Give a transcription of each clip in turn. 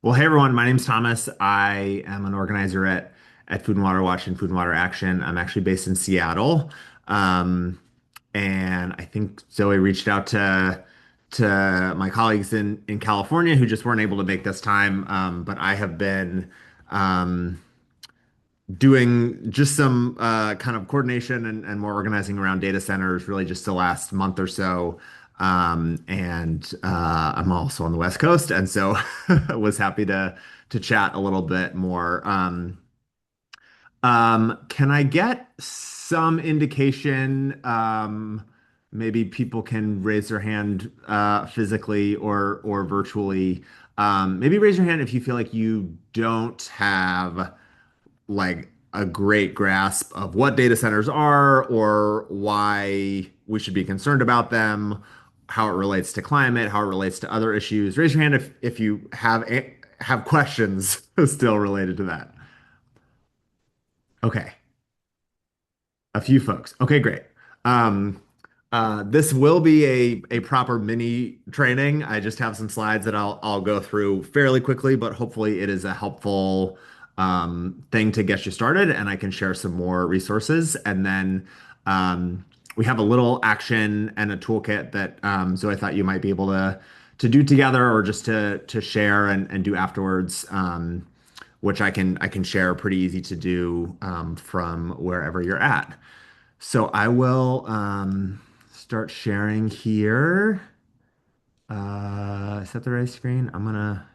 Well, hey everyone, my name's Thomas. I am an organizer at Food and Water Watch and Food and Water Action. I'm actually based in Seattle. Um, and I think Zoe reached out to my colleagues in California who just weren't able to make this time. But I have been um, doing just some kind of coordination and more organizing around data centers really just the last month or so. And I'm also on the West Coast, and so was happy to chat a little bit more. Can I get some indication? Maybe people can raise their hand physically or virtually. Maybe raise your hand if you feel like you don't have like a great grasp of what data centers are or why we should be concerned about them, how it relates to climate, how it relates to other issues. Raise your hand if you have questions still related to that. Okay. A few folks. Okay, great. Um, this will be a proper mini training. I just have some slides that I'll go through fairly quickly, but hopefully it is a helpful thing to get you started, and I can share some more resources. And then we have a little action and a toolkit that so I thought you might be able to do together or just to share and do afterwards. Which I can share pretty easy to do from wherever you're at. So I will start sharing here. Is that the right screen? I'm gonna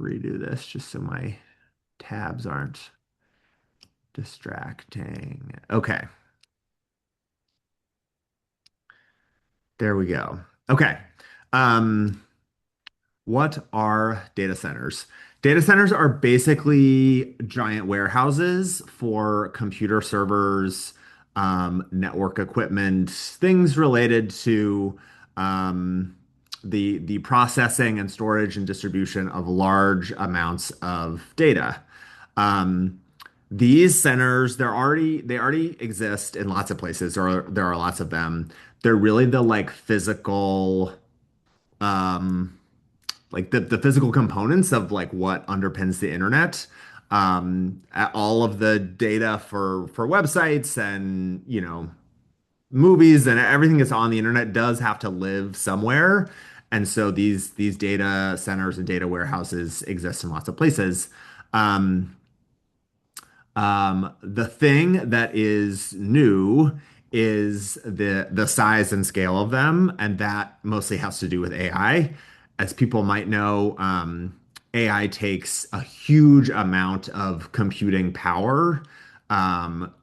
redo this just so my tabs aren't distracting. Okay, there we go. Okay. Um, What are data centers? Data centers are basically giant warehouses for computer servers, network equipment, things related to um, the processing and storage and distribution of large amounts of data. Um, these centers, they already exist in lots of places, or there are lots of them. They're really the like physical um, like the physical components of like what underpins the internet. All of the data for websites and movies and everything that's on the internet does have to live somewhere. And so these data centers and data warehouses exist in lots of places. Um, the thing that is new is the size and scale of them, and that mostly has to do with AI. As people might know, AI takes a huge amount of computing power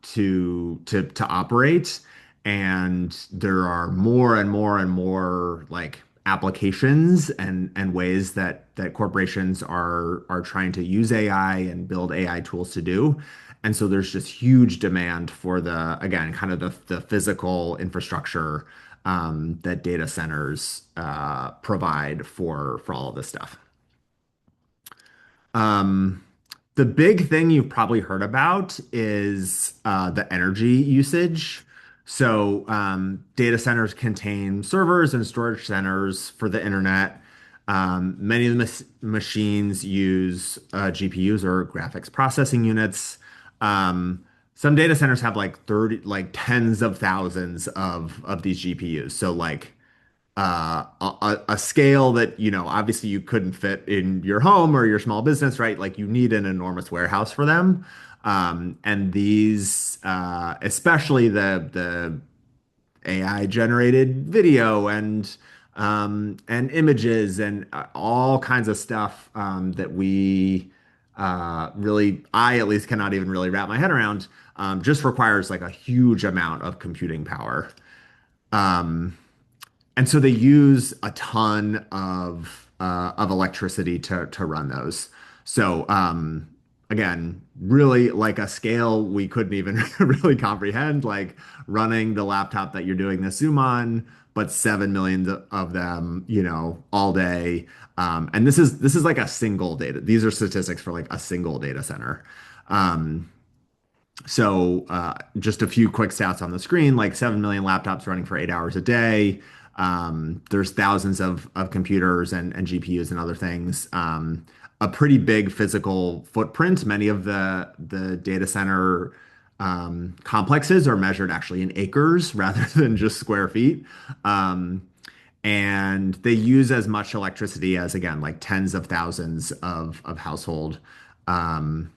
to operate, and there are more and more and more like applications and ways that corporations are trying to use AI and build AI tools to do. And so there's just huge demand for the, again, kind of the physical infrastructure that data centers provide for all of this stuff. Um, the big thing you've probably heard about is the energy usage. So, data centers contain servers and storage centers for the internet. Many of the machines use GPUs or graphics processing units. Some data centers have like 30, like tens of thousands of these GPUs. So, like a scale that, obviously you couldn't fit in your home or your small business, right? Like you need an enormous warehouse for them. And these, especially the AI generated video and images and all kinds of stuff that we really, I at least cannot even really wrap my head around, just requires like a huge amount of computing power. Um, and so they use a ton of electricity to run those. So again, really like a scale we couldn't even really comprehend, like running the laptop that you're doing the Zoom on, but 7 million of them, all day. And this is like a single data. These are statistics for like a single data center. Um, so just a few quick stats on the screen, like 7 million laptops running for 8 hours a day. There's thousands of computers and GPUs and other things. A pretty big physical footprint. Many of the data center complexes are measured actually in acres rather than just square feet. Um, and they use as much electricity as, again, like tens of thousands of household. Um,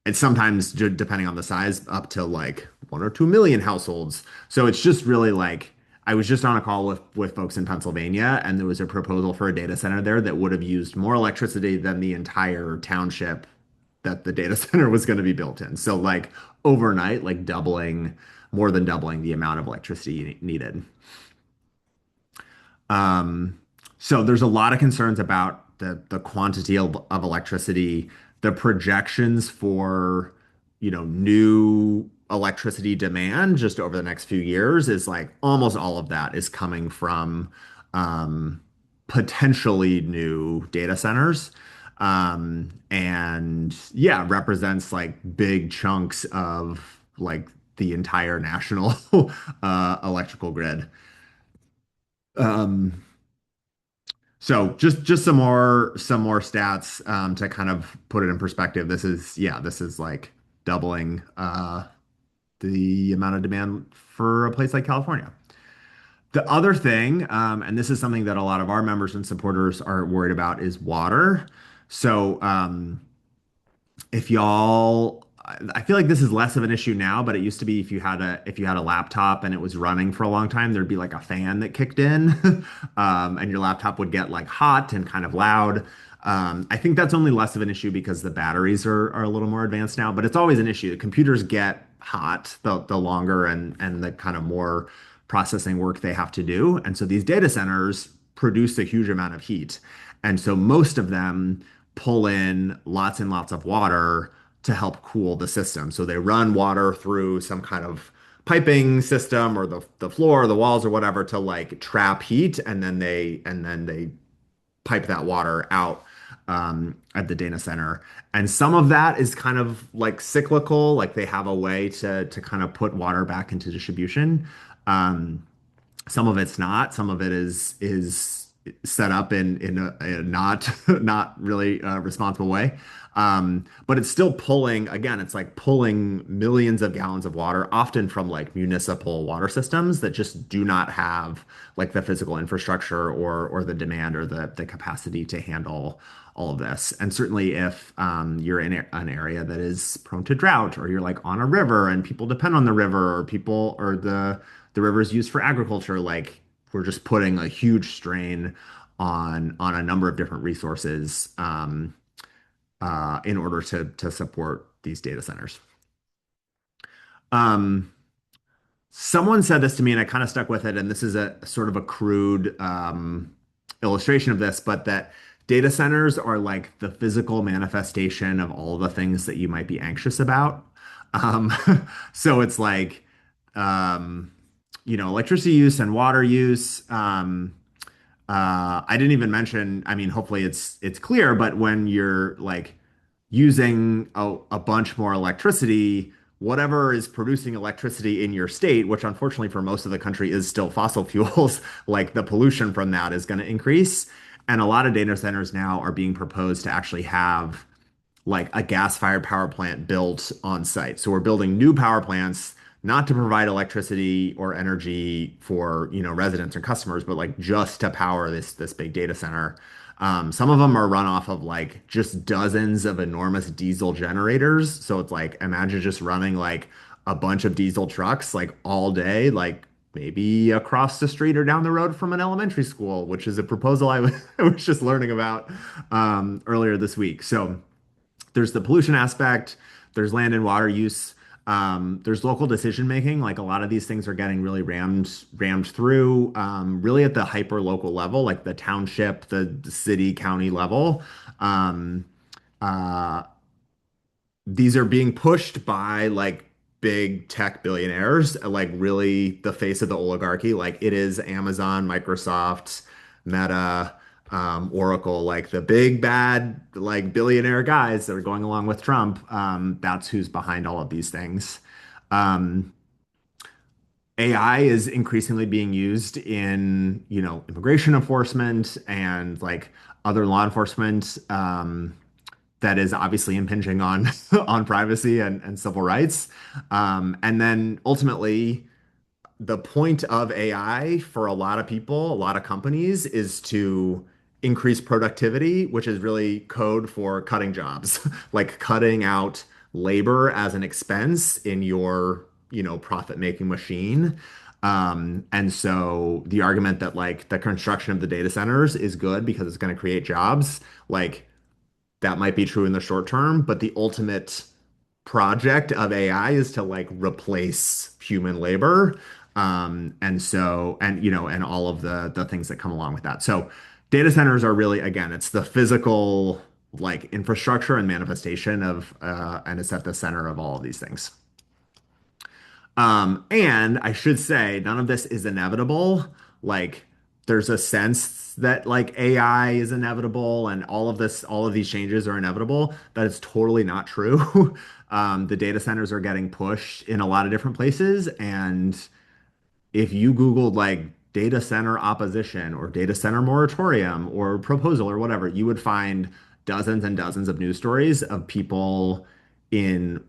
and sometimes, depending on the size, up to like 1 or 2 million households. So it's just really like I was just on a call with folks in Pennsylvania, and there was a proposal for a data center there that would have used more electricity than the entire township that the data center was going to be built in. So like overnight, like doubling, more than doubling the amount of electricity needed. Um, so there's a lot of concerns about the quantity of electricity, the projections for, new electricity demand just over the next few years is like almost all of that is coming from um, potentially new data centers. And yeah, represents like big chunks of like the entire national electrical grid. Um, So just some more stats to kind of put it in perspective. This is like doubling the amount of demand for a place like California. The other thing, and this is something that a lot of our members and supporters are worried about, is water. So if y'all I feel like this is less of an issue now, but it used to be if you had a laptop and it was running for a long time, there'd be like a fan that kicked in, and your laptop would get like hot and kind of loud. I think that's only less of an issue because the batteries are a little more advanced now, but it's always an issue. The computers get hot the longer and the kind of more processing work they have to do. And so these data centers produce a huge amount of heat. And so most of them pull in lots and lots of water to help cool the system. So they run water through some kind of piping system or the floor or the walls or whatever to like trap heat, and then they pipe that water out at the data center. And some of that is kind of like cyclical, like they have a way to kind of put water back into distribution. Some of it's not. Some of it is set up in a not not really responsible way. But it's still pulling, again, it's like pulling millions of gallons of water, often from like municipal water systems that just do not have like the physical infrastructure or the demand or the capacity to handle all of this. And certainly if you're in an area that is prone to drought, or you're like on a river and people depend on the river, or people or the river is used for agriculture, like we're just putting a huge strain on a number of different resources in order to support these data centers. Um, Someone said this to me, and I kind of stuck with it. And this is a sort of a crude illustration of this, but that data centers are like the physical manifestation of all the things that you might be anxious about. Um, so it's like, um, electricity use and water use. I didn't even mention, I mean, hopefully it's clear, but when you're like using a bunch more electricity, whatever is producing electricity in your state, which unfortunately for most of the country is still fossil fuels, like the pollution from that is going to increase. And a lot of data centers now are being proposed to actually have like a gas-fired power plant built on site. So we're building new power plants not to provide electricity or energy for, residents or customers, but like just to power this big data center. Some of them are run off of like just dozens of enormous diesel generators. So it's like imagine just running like a bunch of diesel trucks like all day, like maybe across the street or down the road from an elementary school, which is a proposal I was, I was just learning about earlier this week. So there's the pollution aspect, there's land and water use, there's local decision making. Like a lot of these things are getting really rammed through, really at the hyper local level, like the township, the city, county level. Um, uh, these are being pushed by like big tech billionaires, like really the face of the oligarchy. Like it is Amazon, Microsoft, Meta, Oracle, like the big bad like billionaire guys that are going along with Trump. That's who's behind all of these things. Um, AI is increasingly being used in, immigration enforcement and like other law enforcement, that is obviously impinging on on privacy and civil rights. And then ultimately, the point of AI for a lot of people, a lot of companies, is to increase productivity, which is really code for cutting jobs, like cutting out labor as an expense in your, profit-making machine. And so the argument that like the construction of the data centers is good because it's going to create jobs, like that might be true in the short term, but the ultimate project of AI is to like replace human labor. And so, and all of the things that come along with that. So data centers are really, again, it's the physical like infrastructure and manifestation of, and it's at the center of all of these things. And I should say, none of this is inevitable. Like, there's a sense that like AI is inevitable and all of this, all of these changes are inevitable. That is totally not true. The data centers are getting pushed in a lot of different places, and if you Googled like data center opposition or data center moratorium or proposal or whatever, you would find dozens and dozens of news stories of people in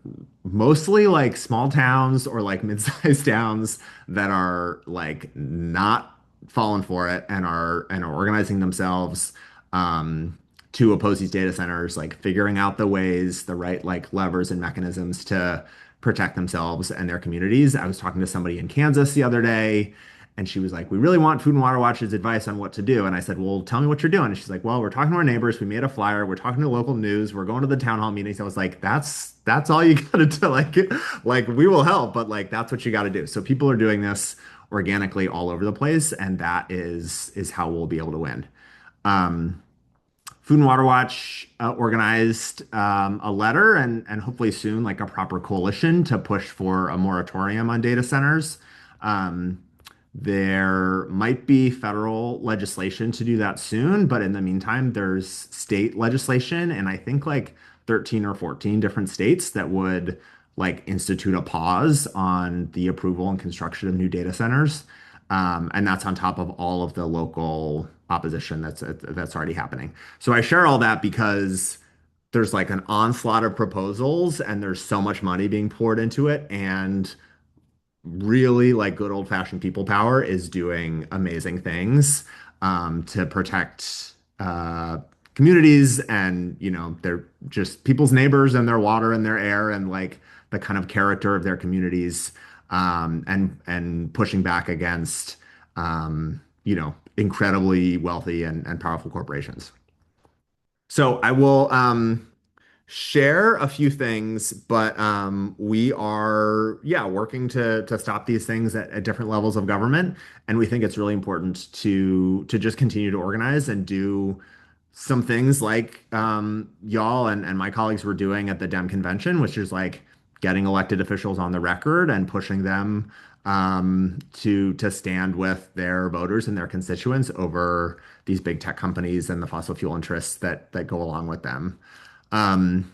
mostly like small towns or like mid-sized towns that are like not falling for it and are organizing themselves to oppose these data centers, like figuring out the ways, the right like levers and mechanisms to protect themselves and their communities. I was talking to somebody in Kansas the other day, and she was like, "We really want Food and Water Watch's advice on what to do." And I said, "Well, tell me what you're doing." And she's like, "Well, we're talking to our neighbors. We made a flyer. We're talking to local news. We're going to the town hall meetings." I was like, "That's all you gotta do. Like we will help, but like that's what you got to do." So people are doing this organically all over the place, and that is how we'll be able to win. Um, Food and Water Watch organized a letter and hopefully soon like a proper coalition to push for a moratorium on data centers. Um, there might be federal legislation to do that soon, but in the meantime, there's state legislation, and I think like 13 or 14 different states that would like institute a pause on the approval and construction of new data centers. And that's on top of all of the local opposition that's already happening. So I share all that because there's like an onslaught of proposals and there's so much money being poured into it. And really like good old-fashioned people power is doing amazing things to protect communities and they're just people's neighbors and their water and their air and like the kind of character of their communities, and pushing back against incredibly wealthy and powerful corporations. So I will share a few things, but we are, yeah, working to stop these things at different levels of government, and we think it's really important to just continue to organize and do some things like y'all and my colleagues were doing at the Dem convention, which is like getting elected officials on the record and pushing them to stand with their voters and their constituents over these big tech companies and the fossil fuel interests that go along with them. Um,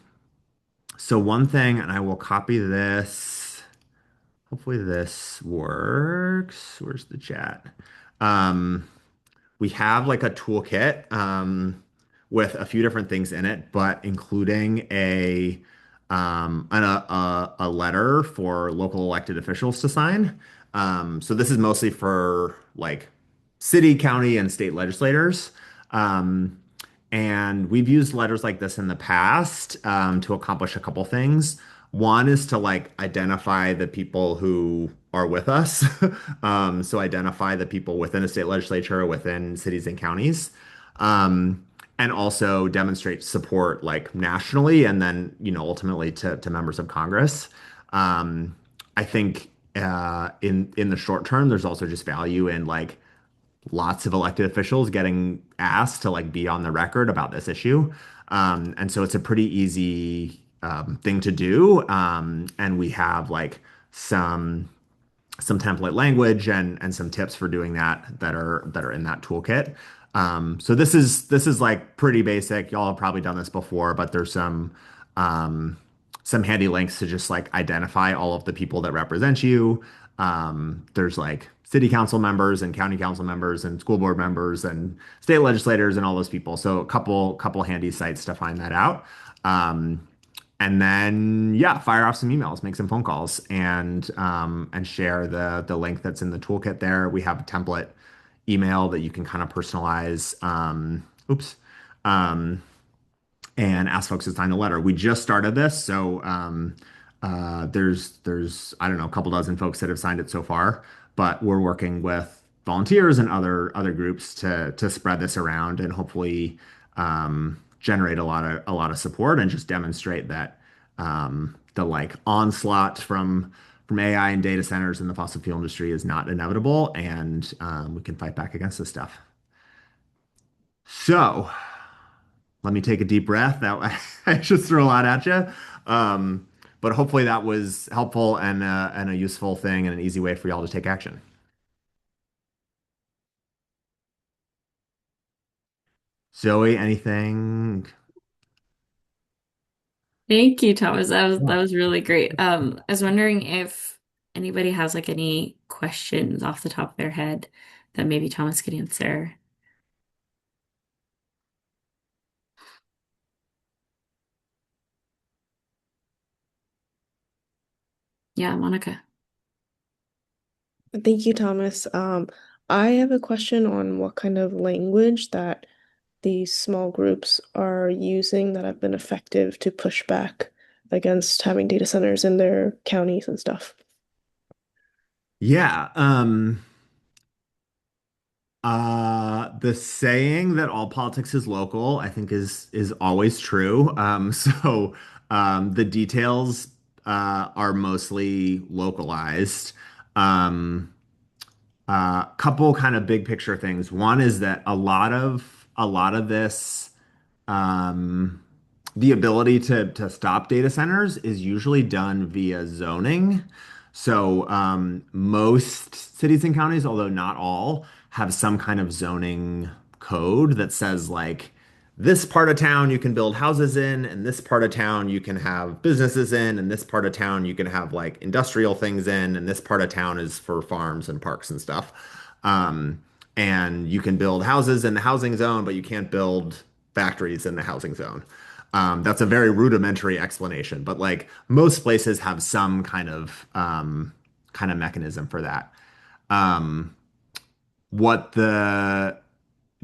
so one thing, and I will copy this. Hopefully this works. Where's the chat? Um, we have like a toolkit with a few different things in it, but including a letter for local elected officials to sign. So this is mostly for like city, county, and state legislators. Um, and we've used letters like this in the past to accomplish a couple things. One is to like identify the people who are with us. So identify the people within a state legislature, within cities and counties, and also demonstrate support like nationally and then, ultimately to members of Congress. I think in the short term, there's also just value in like lots of elected officials getting asked to like be on the record about this issue. And so it's a pretty easy thing to do. And we have like some some template language and some tips for doing that are in that toolkit. So this is like pretty basic. Y'all have probably done this before, but there's um, some handy links to just like identify all of the people that represent you. There's like city council members and county council members and school board members and state legislators and all those people. So a couple handy sites to find that out. Um, and then yeah, fire off some emails, make some phone calls, and share the link that's in the toolkit there. We have a template email that you can kind of personalize. Oops. Um, and ask folks to sign the letter. We just started this, so there's I don't know a couple dozen folks that have signed it so far, but we're working with volunteers and other groups to spread this around and hopefully generate a lot of support and just demonstrate that the like onslaught from AI and data centers in the fossil fuel industry is not inevitable, and we can fight back against this stuff. So let me take a deep breath. That I just threw a lot at you. Um, but hopefully that was helpful and a useful thing and an easy way for y'all to take action. Zoe, anything? Thank you, Thomas. That Yeah. was really great. I was wondering if anybody has like any questions off the top of their head that maybe Thomas could answer. Yeah, Monica. Thank you, Thomas. I have a question on what kind of language that these small groups are using that have been effective to push back against having data centers in their counties and stuff. Yeah. The saying that all politics is local, I think is always true. The details are mostly localized. Um, Couple kind of big picture things. One is that a lot of this, um, the ability to stop data centers is usually done via zoning. So most cities and counties, although not all, have some kind of zoning code that says like this part of town you can build houses in, and this part of town you can have businesses in, and this part of town you can have like industrial things in, and this part of town is for farms and parks and stuff. Um, and you can build houses in the housing zone, but you can't build factories in the housing zone. That's a very rudimentary explanation, but like most places have some kind of mechanism for that. Um, what the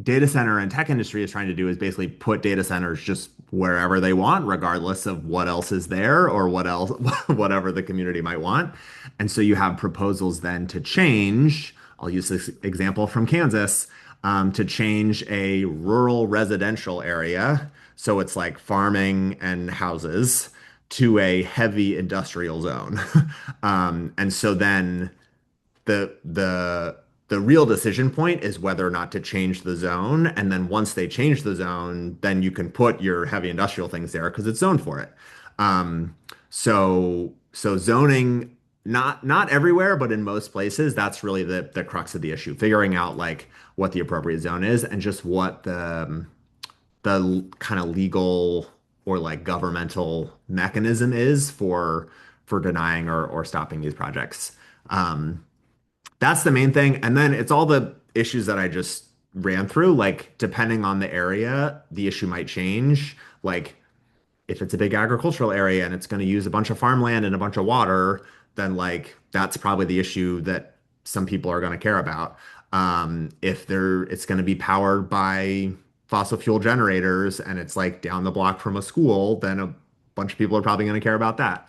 data center and tech industry is trying to do is basically put data centers just wherever they want, regardless of what else is there or what else, whatever the community might want. And so you have proposals then to change. I'll use this example from Kansas to change a rural residential area. So it's like farming and houses to a heavy industrial zone. And so then the the real decision point is whether or not to change the zone. And then once they change the zone, then you can put your heavy industrial things there because it's zoned for it. So zoning, not everywhere, but in most places, that's really the crux of the issue. Figuring out like what the appropriate zone is and just what the kind of legal or like governmental mechanism is for denying or stopping these projects. Um, that's the main thing. And then it's all the issues that I just ran through. Like, depending on the area, the issue might change. Like, if it's a big agricultural area and it's going to use a bunch of farmland and a bunch of water, then like that's probably the issue that some people are going to care about. If it's going to be powered by fossil fuel generators and it's like down the block from a school, then a bunch of people are probably going to care about that.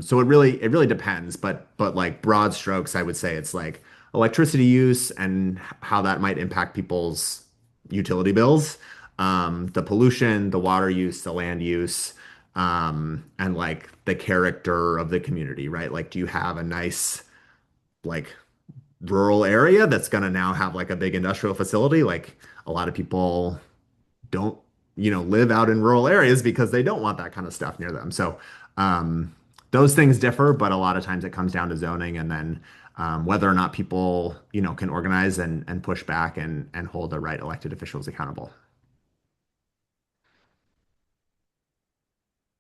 So it really depends, but like broad strokes, I would say it's like electricity use and how that might impact people's utility bills, the pollution, the water use, the land use, and like the character of the community, right? Like, do you have a nice like rural area that's going to now have like a big industrial facility? Like a lot of people don't, live out in rural areas because they don't want that kind of stuff near them. So those things differ, but a lot of times it comes down to zoning and then whether or not people, can organize and push back and hold the right elected officials accountable.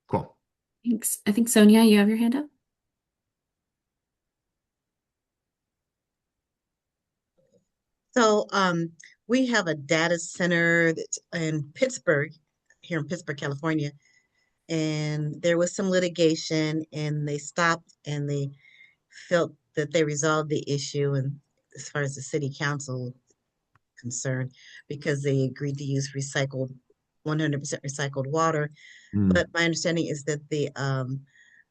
Cool. Thanks. I think Sonia, you have your hand up. We have a data center that's in Pittsburgh, here in Pittsburgh, California, and there was some litigation, and they stopped and they felt that they resolved the issue, and as far as the city council concerned, because they agreed to use 100% recycled water. Mm. But my understanding is that the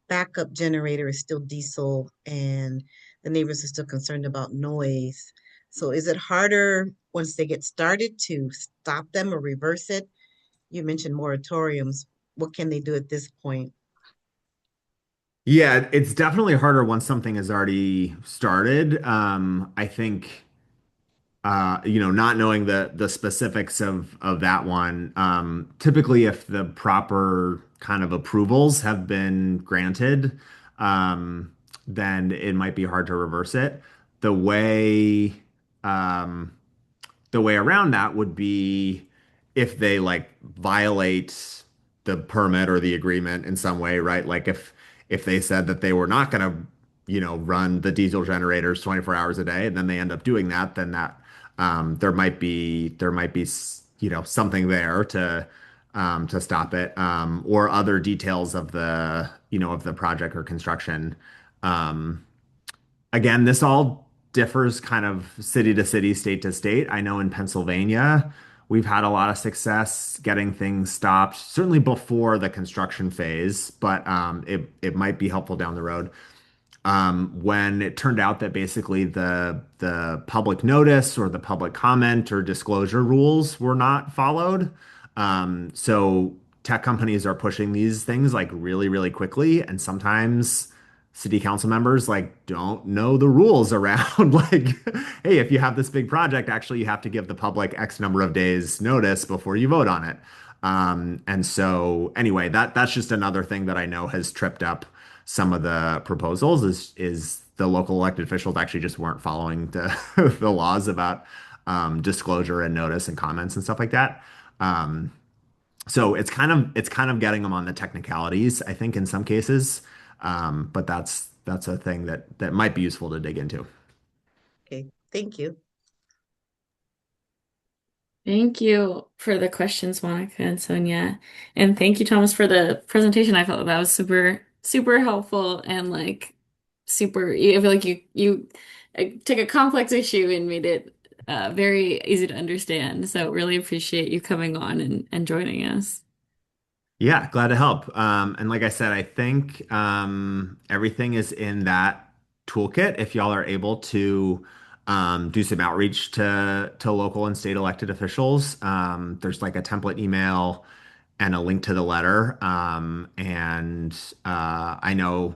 backup generator is still diesel, and the neighbors are still concerned about noise. So is it harder once they get started to stop them or reverse it? You mentioned moratoriums. What can they do at this point? Yeah, it's definitely harder once something has already started. I think not knowing the specifics of that one, typically if the proper kind of approvals have been granted, um, then it might be hard to reverse it. The way um, the way around that would be if they like violate the permit or the agreement in some way, right? Like if they said that they were not going to, run the diesel generators 24 hours a day, and then they end up doing that, then that there might be something there to stop it, or other details of the project or construction. Um, Again, this all differs kind of city to city, state to state. I know in Pennsylvania, we've had a lot of success getting things stopped, certainly before the construction phase, but it might be helpful down the road. When it turned out that basically the public notice or the public comment or disclosure rules were not followed. So tech companies are pushing these things like really, really quickly, and sometimes city council members like don't know the rules around like, hey, if you have this big project, actually you have to give the public X number of days notice before you vote on it. And so anyway, that's just another thing that I know has tripped up some of the proposals is the local elected officials actually just weren't following the the laws about disclosure and notice and comments and stuff like that. Um, so it's kind of getting them on the technicalities, I think, in some cases. But that's a thing that might be useful to dig into. Okay, thank you. Thank you for the questions, Monica and Sonia. And thank you, Thomas, for the presentation. I felt that was super, super helpful and like super, I feel like you took a complex issue and made it very easy to understand. So really appreciate you coming on and joining us. Yeah, glad to help. And like I said, I think everything is in that toolkit. If y'all are able to do some outreach to local and state elected officials, there's like a template email and a link to the letter. And I know.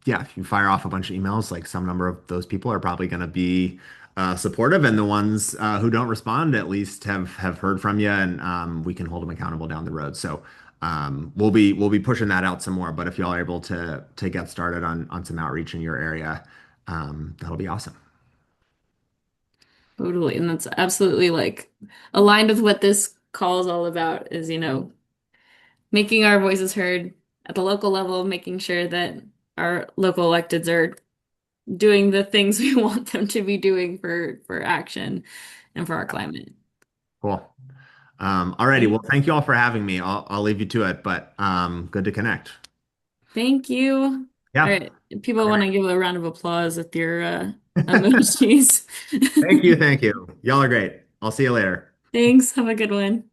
Yeah, if you fire off a bunch of emails, like some number of those people are probably going to be supportive, and the ones who don't respond at least have heard from you, and we can hold them accountable down the road. So we'll be pushing that out some more. But if y'all are able to get started on some outreach in your area, that'll be awesome. Totally. And that's absolutely like aligned with what this call is all about is, making our voices heard at the local level, making sure that our local electeds are doing the things we want them to be doing for action and for our climate. Cool. Alrighty. Okay. Well, thank you all for having me. I'll leave you to it, but good to connect. Thank you. All Yeah. right. People want to give a round of applause with your emojis. Thank you. Thank you. Y'all are great. I'll see you later. Thanks. Have a good one.